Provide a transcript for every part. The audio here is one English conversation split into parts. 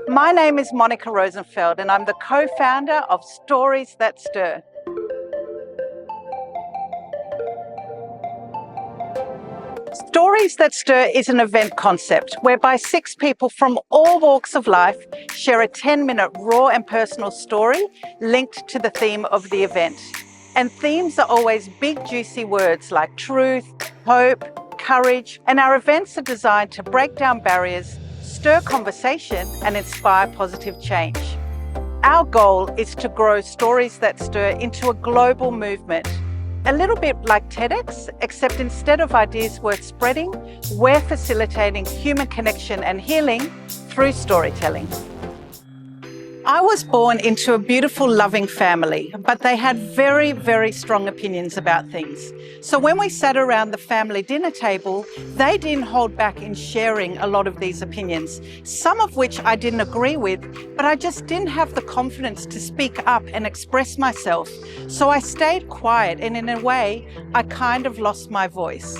My name is Monica Rosenfeld and I'm the co-founder of Stories That Stir. Stories That Stir is an event concept whereby 6 people from all walks of life share a 10-minute raw and personal story linked to the theme of the event. And themes are always big, juicy words like truth, hope, courage, and our events are designed to break down barriers, stir conversation, and inspire positive change. Our goal is to grow Stories That Stir into a global movement. A little bit like TEDx, except instead of ideas worth spreading, we're facilitating human connection and healing through storytelling. I was born into a beautiful, loving family, but they had very, very strong opinions about things. So when we sat around the family dinner table, they didn't hold back in sharing a lot of these opinions, some of which I didn't agree with, but I just didn't have the confidence to speak up and express myself. So I stayed quiet, and in a way, I kind of lost my voice.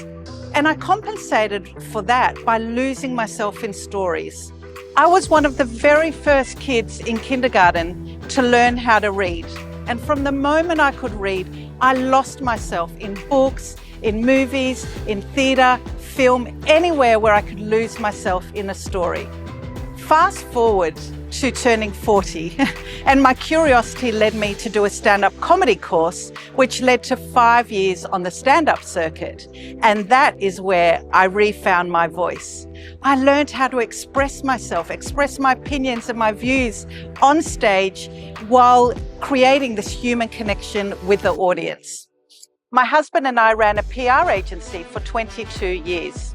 And I compensated for that by losing myself in stories. I was one of the very first kids in kindergarten to learn how to read. And from the moment I could read, I lost myself in books, in movies, in theatre, film, anywhere where I could lose myself in a story. Fast forward to turning 40, and my curiosity led me to do a stand-up comedy course, which led to 5 years on the stand-up circuit. And that is where I refound my voice. I learned how to express myself, express my opinions and my views on stage while creating this human connection with the audience. My husband and I ran a PR agency for 22 years.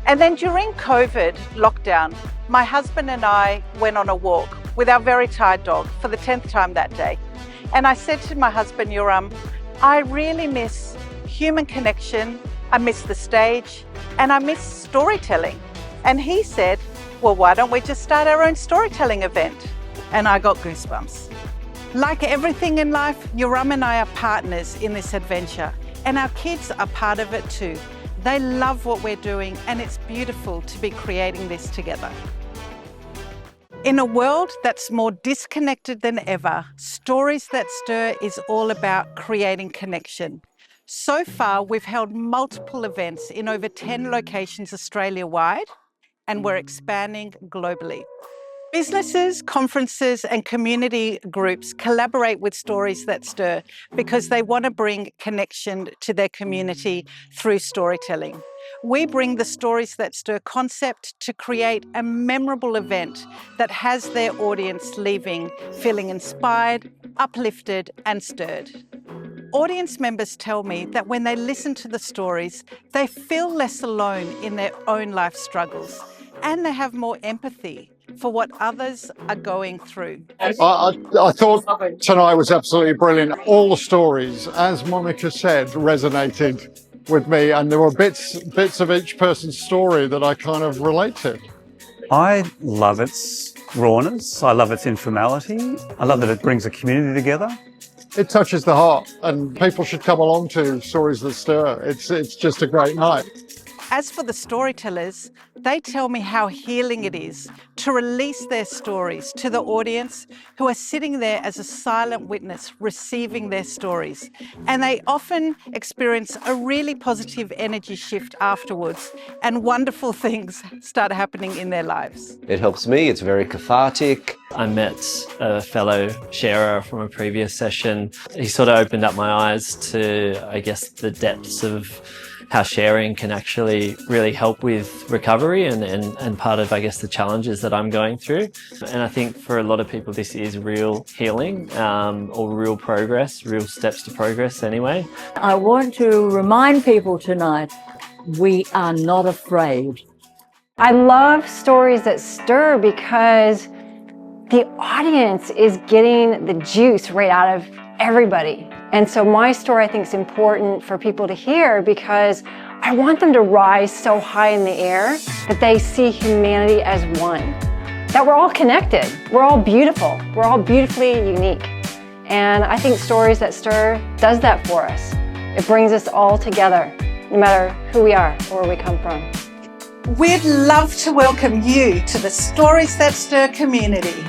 And then during COVID lockdown, my husband and I went on a walk with our very tired dog for the 10th time that day. And I said to my husband, Yoram, I really miss human connection, I miss the stage, and I miss storytelling. And he said, well, why don't we just start our own storytelling event? And I got goosebumps. Like everything in life, Yoram and I are partners in this adventure, and our kids are part of it too. They love what we're doing, and it's beautiful to be creating this together. In a world that's more disconnected than ever, Stories That Stir is all about creating connection. So far, we've held multiple events in over 10 locations Australia-wide, and we're expanding globally. Businesses, conferences, and community groups collaborate with Stories That Stir because they want to bring connection to their community through storytelling. We bring the Stories That Stir concept to create a memorable event that has their audience leaving feeling inspired, uplifted, and stirred. Audience members tell me that when they listen to the stories, they feel less alone in their own life struggles, and they have more empathy for what others are going through. I thought tonight was absolutely brilliant. All the stories, as Monica said, resonated with me, and there were bits of each person's story that I kind of relate to. I love its rawness. I love its informality. I love that it brings a community together. It touches the heart, and people should come along to Stories That Stir. It's just a great night. As for the storytellers, they tell me how healing it is to release their stories to the audience who are sitting there as a silent witness receiving their stories. And they often experience a really positive energy shift afterwards, and wonderful things start happening in their lives. It helps me, it's very cathartic. I met a fellow sharer from a previous session. He sort of opened up my eyes to, I guess, the depths of how sharing can actually really help with recovery and part of, I guess, the challenges that I'm going through. And I think for a lot of people, this is real healing or real progress, real steps to progress anyway. I want to remind people tonight, we are not afraid. I love Stories That Stir because the audience is getting the juice right out of everybody. And so my story, I think, is important for people to hear because I want them to rise so high in the air that they see humanity as one. That we're all connected, we're all beautiful, we're all beautifully unique. And I think Stories That Stir does that for us. It brings us all together, no matter who we are or where we come from. We'd love to welcome you to the Stories That Stir community.